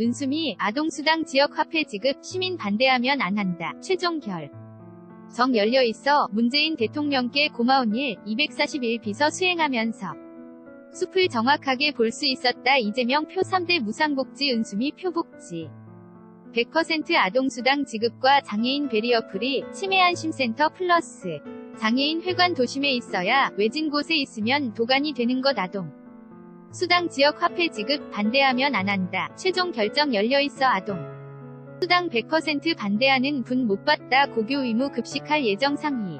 은수미 아동수당 지역화폐 지급 시민 반대하면 안 한다. 최종 정 열려있어 문재인 대통령께 고마운 일 241 비서 수행하면서 숲을 정확하게 볼 수 있었다. 이재명 표 3대 무상복지 은수미 표복지 100% 아동수당 지급과 장애인 베리어프리 치매안심센터 플러스 장애인 회관 도심에 있어야 외진 곳에 있으면 도관이 되는 것. 아동 수당 지역 화폐 지급 반대하면 안 한다. 최종 결정 열려있어. 아동 수당 100% 반대하는 분 못 받다. 고교 의무 급식할 예정. 상위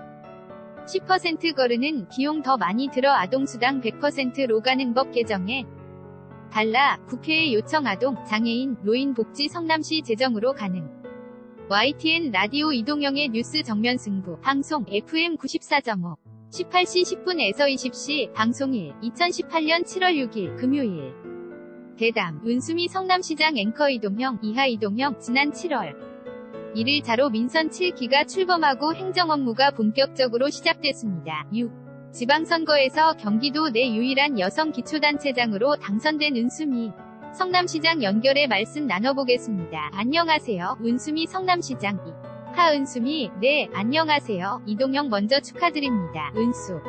10% 거르는 비용 더 많이 들어. 아동수당 100%로 가는 법 개정에 달라 국회에 요청. 아동, 장애인, 노인 복지 성남시 재정으로 가능. YTN 라디오 이동영의 뉴스 정면 승부 방송 FM 94.5 18시 10분에서 20시 방송일 2018년 7월 6일 금요일 대담 은수미 성남시장 앵커 이동형 이하 이동형 지난 7월 1일 자로 민선 7기가 출범하고 행정업무가 본격적으로 시작됐습니다. 6. 지방선거에서 경기도 내 유일한 여성 기초단체장으로 당선된 은수미 성남시장 연결해 말씀 나눠보겠습니다. 안녕하세요. 은수미 성남시장 하은수미 네 안녕하세요. 이동영 먼저 축하드립니다. 은수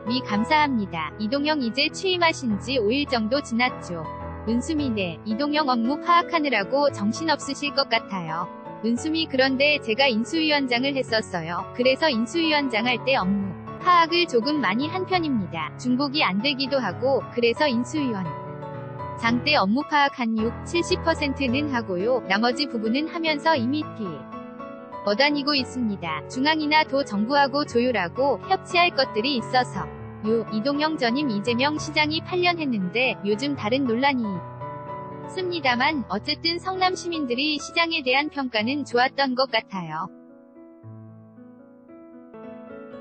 미 감사합니다. 이동영 이제 취임하신 지 5일 정도 지났죠. 은수미 네 이동영 업무 파악하느라고 정신없으실 것 같아요. 은수미 그런데 제가 인수위원장을 했었어요. 그래서 인수위원장 할 때 업무 파악을 조금 많이 한 편입니다. 중복이 안 되기도 하고 그래서 인수위원 장 때 업무 파악 한 70%는 하고요. 나머지 부분은 하면서 이미 다니고 있습니다. 중앙이나 도 정부하고 조율하고 협치할 것들이 있어서 이동영 전임 이재명 시장이 8년 했는데 요즘 다른 논란이 있습니다만 어쨌든 성남 시민들이 시장에 대한 평가는 좋았던 것 같아요.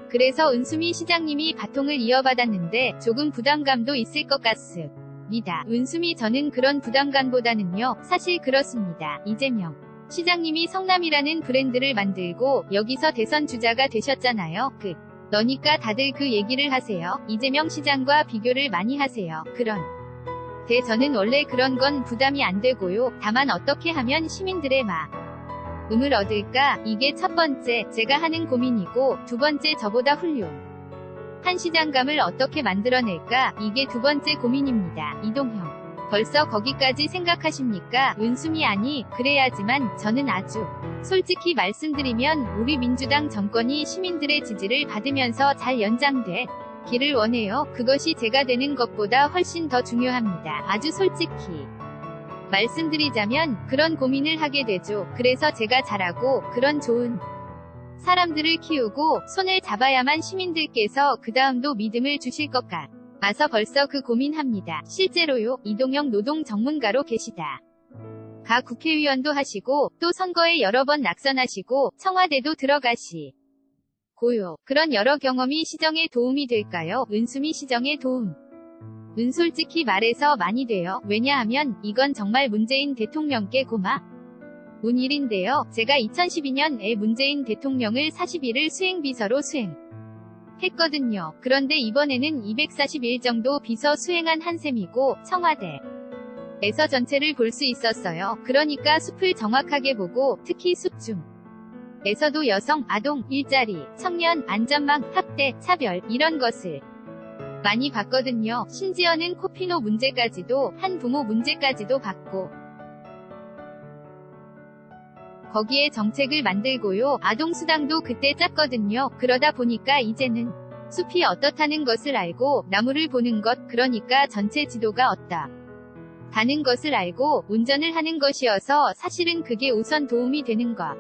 그래서 은수미 시장님이 바통을 이어받았는데 조금 부담감도 있을 것 같습니다. 은수미 저는 그런 부담감보다는요. 사실 그렇습니다. 이재명 시장님이 성남이라는 브랜드를 만들고 여기서 대선 주자가 되셨잖아요. 너니까 다들 그 얘기를 하세요. 이재명 시장과 비교를 많이 하세요. 그런데 저는 원래 그런 건 부담이 안 되고요. 다만 어떻게 하면 시민들의 마음을 얻을까? 이게 첫 번째 제가 하는 고민이고 두 번째 저보다 훌륭한 시장감을 어떻게 만들어낼까? 이게 두 번째 고민입니다. 이동형 벌써 거기까지 생각하십니까? 은수미 아니 그래야지만 저는 아주 솔직히 말씀드리면 우리 민주당 정권이 시민들의 지지를 받으면서 잘 연장되기를 원해요. 그것이 제가 되는 것보다 훨씬 더 중요합니다. 아주 솔직히 말씀드리자면 그런 고민을 하게 되죠. 그래서 제가 잘하고 그런 좋은 사람들을 키우고 손을 잡아야만 시민들께서 그 다음도 믿음을 주실 것 같아서 벌써 그 고민합니다. 실제로요. 이동영 노동 전문가로 계시다. 가 국회의원도 하시고 또 선거에 여러 번 낙선하시고 청와대도 들어가시고요. 그런 여러 경험이 시정에 도움이 될까요? 은수미 시정에 도움 솔직히 말해서 많이 돼요. 왜냐하면 이건 정말 문재인 대통령께 고마운 일인데요. 제가 2012년에 문재인 대통령을 41일 수행비서로 수행했거든요. 그런데 이번에는 241 정도 비서 수행한 한 셈이고 청와대에서 전체를 볼 수 있었어요. 그러니까 숲을 정확하게 보고 특히 숲 중에서도 여성, 아동, 일자리, 청년, 안전망, 학대, 차별 이런 것을 많이 봤거든요. 심지어는 코피노 문제까지도 한부모 문제까지도 봤고 거기에 정책을 만들고요. 아동수당도 그때 짰거든요. 그러다 보니까 이제는 숲이 어떻다는 것을 알고 나무를 보는 것 그러니까 전체 지도가 어떻다는 것을 알고 운전을 하는 것이어서 사실은 그게 우선 도움이 되는 것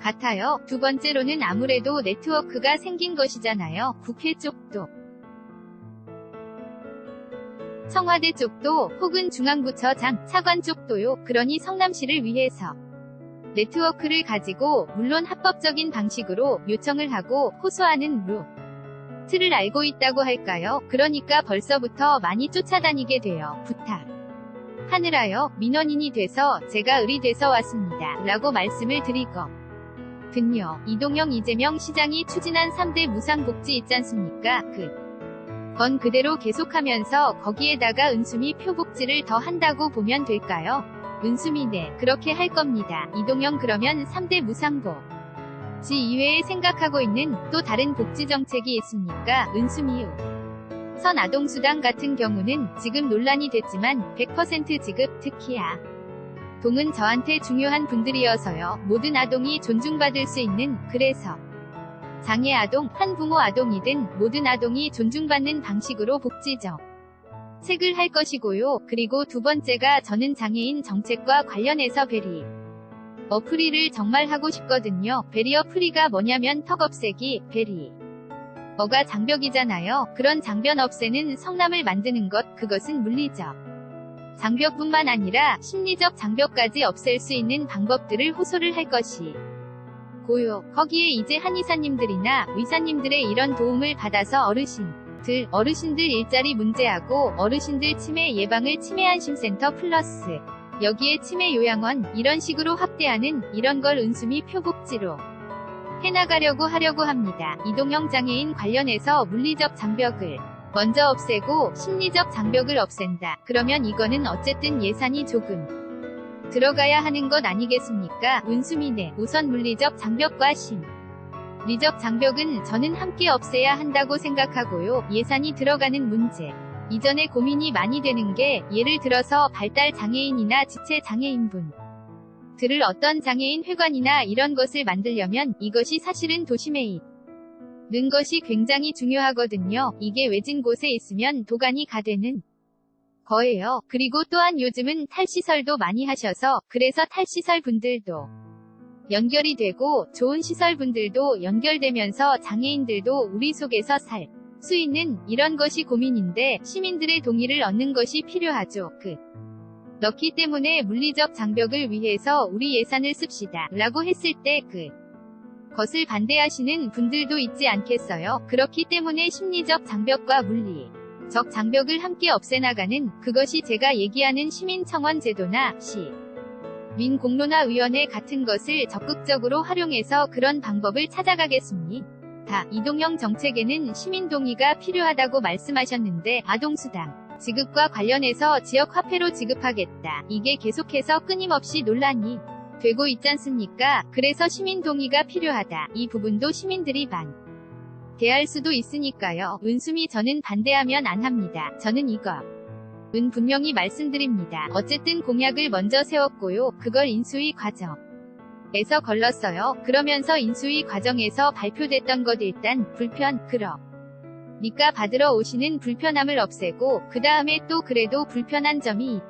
같아요. 두 번째로는 아무래도 네트워크가 생긴 것이잖아요. 국회 쪽도 청와대 쪽도 혹은 중앙부처장, 차관 쪽도요. 그러니 성남시를 위해서 네트워크를 가지고 물론 합법적인 방식으로 요청을 하고 호소하는 루트를 알고 있다고 할까요? 그러니까 벌써부터 많이 쫓아다니게 돼요. 부탁하느라요. 민원인이 돼서 제가 을이 돼서 왔습니다. 라고 말씀을 드리거든요. 이동영 이재명 시장이 추진한 3대 무상복지 있잖습니까? 건 그대로 계속하면서 거기에다가 은수미 표복지를 더 한다고 보면 될까요? 은수미네, 그렇게 할 겁니다. 이동영 그러면 3대 무상보. 지 이외에 생각하고 있는 또 다른 복지 정책이 있습니까? 은수미유. 선 아동수당 같은 경우는 지금 논란이 됐지만 100% 지급, 특히야 동은 저한테 중요한 분들이어서요. 모든 아동이 존중받을 수 있는, 그래서 장애 아동, 한부모 아동이든 모든 아동이 존중받는 방식으로 복지적 책을 할 것이고요. 그리고 두 번째가 저는 장애인 정책과 관련해서 베리 어프리를 정말 하고 싶거든요. 베리어 프리가 뭐냐면 턱 없애기, 베리 어가 장벽이잖아요. 그런 장벽 없애는 성남을 만드는 것, 그것은 물리적 장벽뿐만 아니라 심리적 장벽까지 없앨 수 있는 방법들을 호소를 할 것이 고요. 거기에 이제 한의사님들이나 의사님들의 이런 도움을 받아서 어르신들 일자리 문제하고 어르신들 치매 예방을 치매안심센터 플러스 여기에 치매 요양원 이런 식으로 확대하는 이런 걸 은수미 표복지로 해나가려고 하려고 합니다. 이동영 장애인 관련해서 물리적 장벽을 먼저 없애고 심리적 장벽을 없앤다. 그러면 이거는 어쨌든 예산이 조금 들어가야 하는 것 아니겠습니까? 은수미네, 우선 물리적 장벽과 심리적 장벽은 저는 함께 없애야 한다고 생각하고요. 예산이 들어가는 문제. 이전에 고민이 많이 되는 게 예를 들어서 발달 장애인이나 지체 장애인분 들을 어떤 장애인 회관이나 이런 것을 만들려면 이것이 사실은 도심에 있는 것이 굉장히 중요하거든요. 이게 외진 곳에 있으면 도가니 가되는 거예요. 그리고 또한 요즘은 탈시설도 많이 하셔서 그래서 탈시설 분들도 연결이 되고 좋은 시설 분들도 연결되면서 장애인들도 우리 속에서 살 수 있는 이런 것이 고민인데 시민들의 동의를 얻는 것이 필요하죠. 그렇기 때문에 물리적 장벽을 위해서 우리 예산을 씁시다 라고 했을 때 그것을 반대하시는 분들도 있지 않겠어요? 그렇기 때문에 심리적 장벽과 물리적 장벽을 함께 없애나가는 그것이 제가 얘기하는 시민청원 제도나 민공론화위원회 같은 것을 적극적으로 활용해서 그런 방법을 찾아가겠습니다. 이동영 정책에는 시민 동의가 필요하다고 말씀하셨는데 아동수당 지급과 관련해서 지역화폐로 지급하겠다. 이게 계속해서 끊임없이 논란이 되고 있잖습니까? 그래서 시민 동의가 필요하다. 이 부분도 시민들이 반대할 수도 있으니까요. 은수미 저는 반대하면 안 합니다. 저는 이거는 분명히 말씀드립니다. 어쨌든 공약을 먼저 세웠고요. 그걸 인수위 과정에서 걸렀어요. 그러면서 인수위 과정에서 발표됐던 것 일단 그러니까 받으러 오시는 불편함을 없애고 그 다음에 또 그래도 불편한 점이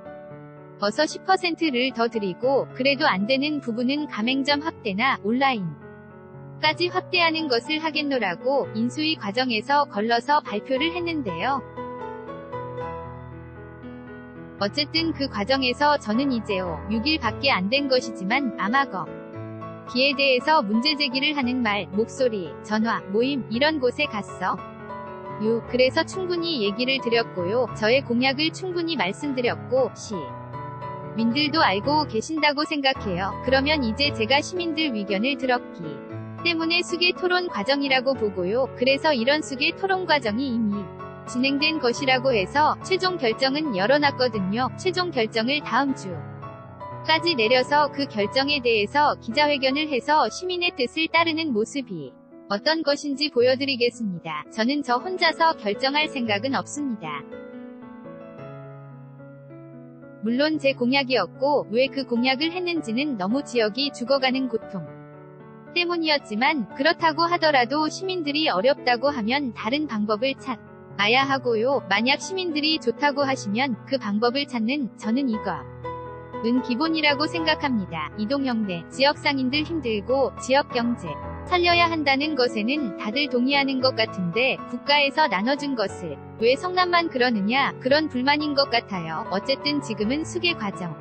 어서 10%를 더 드리고 그래도 안 되는 부분은 가맹점 확대나 온라인까지 확대하는 것을 하겠노라고 인수위 과정에서 걸러서 발표를 했는데요. 어쨌든 그 과정에서 저는 이제요 6일밖에 안 된 것이지만 아마 기에 대해서 문제 제기를 하는 말, 목소리, 전화, 모임 이런 곳에 갔어. 그래서 충분히 얘기를 드렸고요. 저의 공약을 충분히 말씀드렸고 민들도 알고 계신다고 생각해요. 그러면 이제 제가 시민들 의견을 들었기 때문에 수계 토론 과정이라고 보고요. 그래서 이런 수계 토론 과정이 이미 진행된 것이라고 해서 최종 결정은 열어놨거든요. 최종 결정을 다음 주까지 내려서 그 결정에 대해서 기자회견을 해서 시민의 뜻을 따르는 모습이 어떤 것인지 보여드리겠습니다. 저는 저 혼자서 결정할 생각은 없습니다. 물론 제 공약이었고 왜 그 공약을 했는지는 너무 지역이 죽어가는 고통 때문이었지만 그렇다고 하더라도 시민들이 어렵다고 하면 다른 방법을 찾아야 하고요. 만약 시민들이 좋다고 하시면 그 방법을 찾는 저는 이거는 기본이라고 생각합니다. 이동영네 지역상인들 힘들고 지역경제 살려야 한다는 것에는 다들 동의하는 것 같은데 국가에서 나눠준 것을 왜 성남만 그러느냐 그런 불만인 것 같아요. 어쨌든 지금은 수계 과정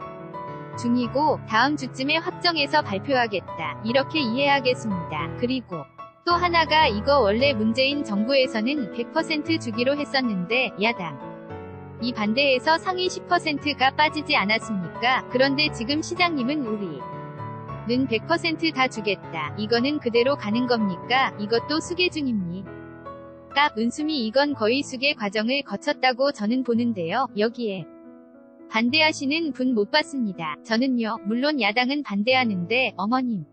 중이고 다음 주쯤에 확정해서 발표하겠다 이렇게 이해하겠습니다. 그리고 또 하나가 이거 원래 문재인 정부에서는 100% 주기로 했었는데 야당이 반대해서 상위 10%가 빠지지 않았습니까? 그런데 지금 시장님은 우리는 100% 다 주겠다. 이거는 그대로 가는 겁니까? 이것도 수계 중입니다. 은수미 이건 거의 수계 과정을 거쳤다고 저는 보는데요. 여기에 반대하시는 분 못 봤습니다. 저는요, 물론 야당은 반대하는데 어머님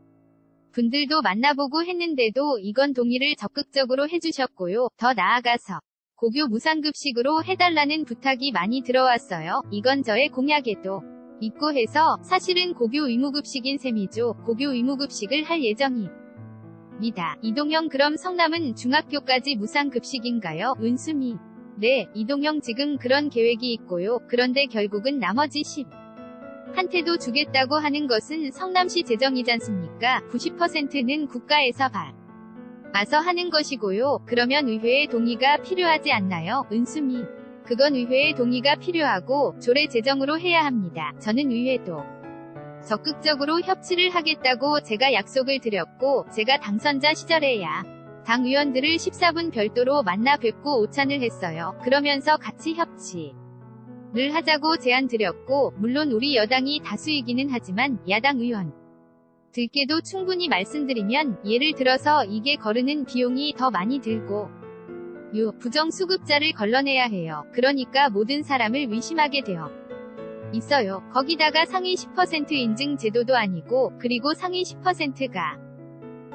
분들도 만나보고 했는데도 이건 동의를 적극적으로 해주셨고요. 더 나아가서 고교 무상급식으로 해달라는 부탁이 많이 들어왔어요. 이건 저의 공약에도 있고 해서 사실은 고교 의무급식인 셈이죠. 고교 의무급식을 할 예정입니다. 이동영 그럼 성남은 중학교까지 무상급식인가요? 은수미. 네, 이동영 지금 그런 계획이 있고요. 그런데 결국은 나머지 10한테도 주겠다고 하는 것은 성남시 재정이잖습니까? 90%는 국가에서 받아서 하는 것이고요. 그러면 의회의 동의가 필요하지 않나요? 은수미. 그건 의회의 동의가 필요하고 조례 제정으로 해야 합니다. 저는 의회도 적극적으로 협치를 하겠다고 제가 약속을 드렸고, 제가 당선자 시절에야 당 의원들을 14분 별도로 만나 뵙고 오찬을 했어요. 그러면서 같이 협치를 하자고 제안 드렸고, 물론 우리 여당이 다수이기는 하지만 야당 의원들께도 충분히 말씀드리면, 예를 들어서 이게 거르는 비용이 더 많이 들고 부정수급자를 걸러내야 해요. 그러니까 모든 사람을 의심하게 되어 있어요. 거기다가 상위 10% 인증 제도도 아니고, 그리고 상위 10%가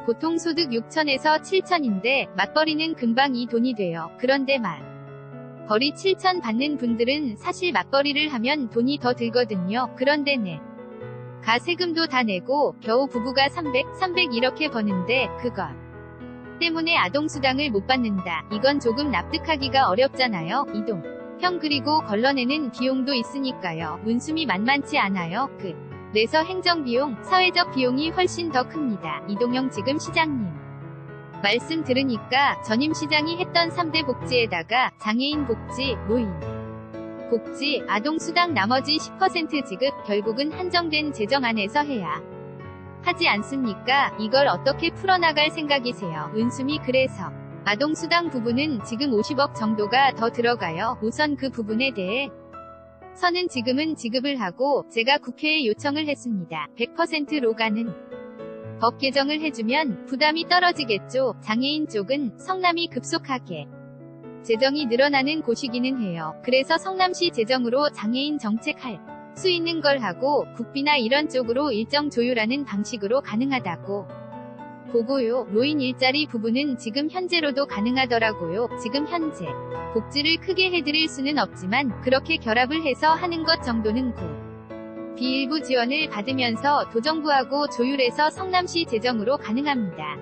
보통 소득 6천에서 7천인데 맞벌이는 금방 이 돈이 돼요. 그런데 맞벌이 7천 받는 분들은 사실 맞벌이를 하면 돈이 더 들거든요. 그런데 가 세금도 다 내고 겨우 부부가 300 이렇게 버는데 그것 때문에 아동수당을 못 받는다. 이건 조금 납득하기가 어렵잖아요. 이동형 그리고 걸러내는 비용도 있으니까요. 은수미 만만치 않아요. 그래서 행정비용, 사회적 비용이 훨씬 더 큽니다. 이동영 지금 시장님 말씀 들으니까 전임 시장이 했던 3대 복지에다가 장애인 복지, 노인 복지, 아동수당 나머지 10% 지급 결국은 한정된 재정안에서 해야 하지 않습니까? 이걸 어떻게 풀어나갈 생각이세요? 은수미 그래서 아동수당 부분은 지금 50억 정도가 더 들어가요. 우선 그 부분에 대해 서는 지금은 지급을 하고 제가 국회에 요청을 했습니다. 100%로 가는 법 개정을 해주면 부담이 떨어지겠죠. 장애인 쪽은 성남이 급속하게 재정이 늘어나는 곳이기는 해요. 그래서 성남시 재정으로 장애인 정책할 수 있는 걸 하고 국비나 이런 쪽으로 일정 조율하는 방식으로 가능하다고 보고요. 노인 일자리 부분은 지금 현재로도 가능하더라고요. 지금 현재 복지를 크게 해드릴 수는 없지만 그렇게 결합을 해서 하는 것 정도는 비일부 지원을 받으면서 도정부하고 조율해서 성남시 재정으로 가능합니다.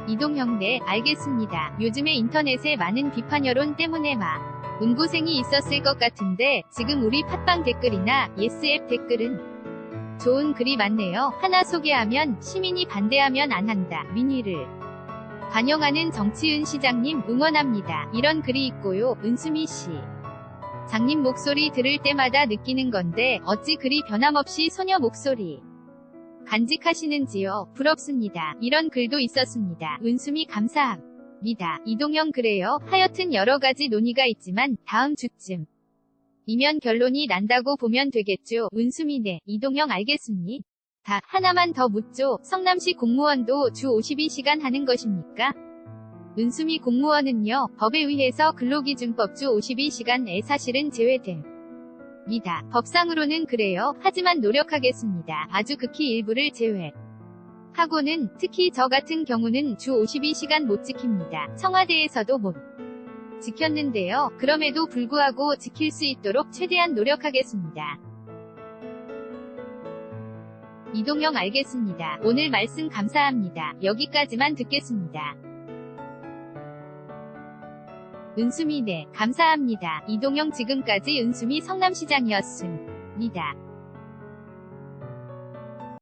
이동형 네, 알겠습니다. 요즘에 인터넷에 많은 비판 여론 때문에 운고생이 있었을 것 같은데 지금 우리 팟빵 댓글이나 예스앱 댓글은 좋은 글이 많네요. 하나 소개하면 시민이 반대하면 안 한다. 민의를 반영하는 정치은 시장님 응원합니다. 이런 글이 있고요. 은수미 씨 장님 목소리 들을 때마다 느끼는 건데 어찌 그리 변함없이 소녀 목소리 간직하시는지요? 부럽습니다. 이런 글도 있었습니다. 은수미 감사합니다. 이동영 그래요. 하여튼 여러가지 논의가 있지만 다음 주쯤 이면 결론이 난다고 보면 되겠죠. 은수미 네. 이동영 알겠습니다. 하나만 더 묻죠. 성남시 공무원도 주 52시간 하는 것입니까? 은수미 공무원은요. 법에 의해서 근로기준법 주 52시간에 사실은 제외됩니다. 법상으로는 그래요. 하지만 노력하겠습니다. 아주 극히 일부를 제외 하고는 특히 저 같은 경우는 주 52시간 못 지킵니다. 청와대에서도 못 지켰는데요. 그럼에도 불구하고 지킬 수 있도록 최대한 노력하겠습니다. 이동영 알겠습니다. 오늘 말씀 감사합니다. 여기까지만 듣겠습니다. 은수미 네, 감사합니다. 이동영 지금까지 은수미 성남시장이었습니다.